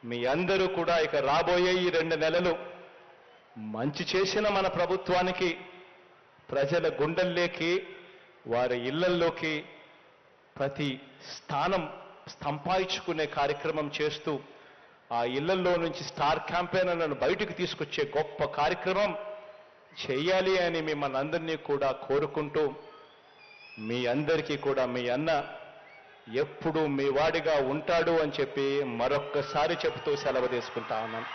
మీ అందరూ కూడా ఇక రాబోయే ఈ 2 నెలలు మంచి చేసిన మన ప్రభుత్వానికి ప్రజల గుండెల్లోకి వారి ఇళ్లల్లోకి ప్రతి స్థానం సంపాదించుకునే కార్యక్రమం చేస్తూ ఆ ఇళ్లలో నుంచి స్టార్ క్యాంపెయినర్లను బయటకు తీసుకొచ్చే గొప్ప కార్యక్రమం చేయాలి అని మిమ్మల్ని అందరినీ కూడా కోరుకుంటూ మీ అందరికీ కూడా మీ అన్న ఎప్పుడూ మీ వాడిగా ఉంటాడు అని చెప్పి మరొక్కసారి చెబుతూ సెలవు తీసుకుంటా ఉన్నాను.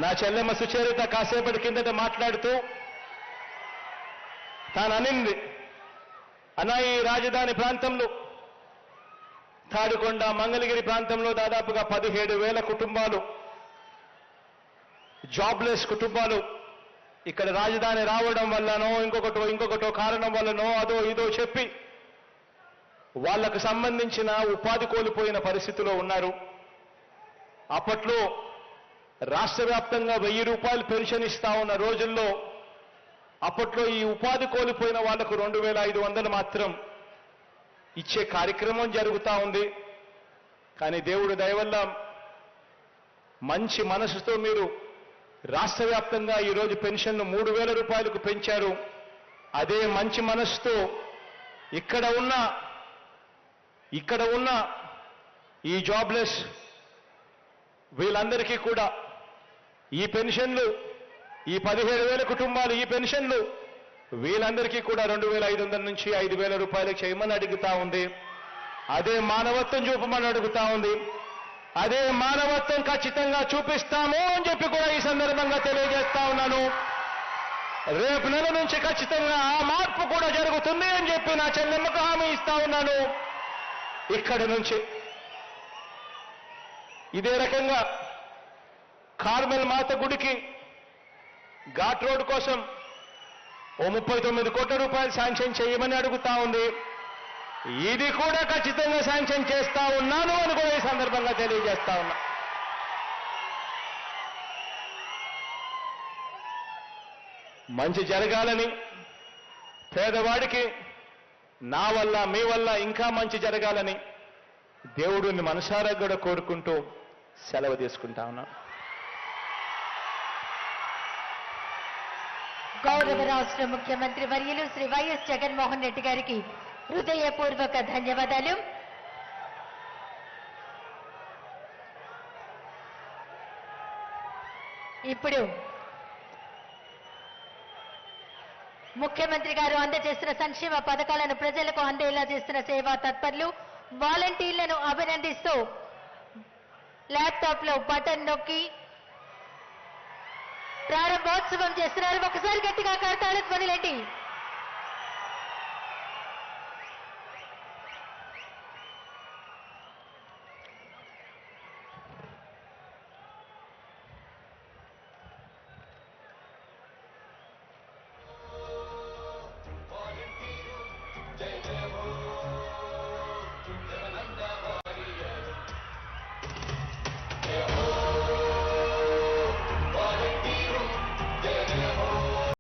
నా చెల్లెమ్మ సుచరిత కాసేపటి కిందట మాట్లాడుతూ తాను అనింది, అన్న ఈ రాజధాని ప్రాంతంలో తాడికొండ మంగళగిరి ప్రాంతంలో దాదాపుగా 17,000 కుటుంబాలు జాబ్లెస్ కుటుంబాలు ఇక్కడ రాజధాని రావడం వల్లనో ఇంకొకటో కారణం వల్లనో అదో ఇదో చెప్పి వాళ్లకు సంబంధించిన ఉపాధి కోల్పోయిన పరిస్థితిలో ఉన్నారు. అప్పట్లో రాష్ట్ర వ్యాప్తంగా 1,000 రూపాయలు పెన్షన్ ఇస్తా ఉన్న రోజుల్లో అప్పట్లో ఈ ఉపాధి కోల్పోయిన వాళ్లకు 2,500 మాత్రం ఇచ్చే కార్యక్రమం జరుగుతూ ఉంది. కానీ దేవుడి దయ వల్ల మంచి మనసుతో మీరు రాష్ట్ర వ్యాప్తంగా ఈరోజు పెన్షన్ను 3,000 రూపాయలకు పెంచారు. అదే మంచి మనసుతో ఇక్కడ ఉన్న ఈ జాబ్లెస్ వీళ్ళందరికీ కూడా ఈ పెన్షన్లు, ఈ 17,000 కుటుంబాలు ఈ పెన్షన్లు వీళ్ళందరికీ కూడా 2,500 నుంచి 5,000 రూపాయలకు చేయమని అడుగుతా ఉంది. అదే మానవత్వం చూపమని అడుగుతా ఉంది. అదే మానవత్వం ఖచ్చితంగా చూపిస్తాము అని చెప్పి కూడా ఈ సందర్భంగా తెలియజేస్తా ఉన్నాను. రేపు నెల నుంచి ఖచ్చితంగా ఆ మార్పు కూడా జరుగుతుంది అని చెప్పి నా చెల్లెమ్మకు హామీ ఇస్తా ఉన్నాను. ఇక్కడి నుంచి ఇదే రకంగా కార్మెల్ మాత గుడికి ఘాట్ రోడ్ కోసం 39 కోట్ల రూపాయలు శాంక్షన్ చేయమని అడుగుతా ఉంది. ఇది కూడా ఖచ్చితంగా శాంక్షన్ చేస్తా ఉన్నాను అని కూడా ఈ సందర్భంగా తెలియజేస్తా ఉన్నా. మంచి జరగాలని, పేదవాడికి నా వల్ల మీ వల్ల ఇంకా మంచి జరగాలని దేవుడిని మనసారా కూడా కోరుకుంటూ సెలవు తీసుకుంటా ఉన్నా. గౌరవ రాష్ట్ర ముఖ్యమంత్రి వర్యులు శ్రీ వైఎస్ జగన్మోహన్ రెడ్డి గారికి హృదయపూర్వక ధన్యవాదాలు. ఇప్పుడు ముఖ్యమంత్రి గారు అందజేస్తున్న సంక్షేమ పథకాలను ప్రజలకు అందేలా చేస్తున్న సేవా తత్పరులు వాలంటీర్లను అభినందిస్తూ ల్యాప్టాప్ లో బటన్ నొక్కి ప్రారంభోత్సవం చేస్తున్నారు. ఒకసారి గట్టిగా కరతాళ ధ్వనులండి.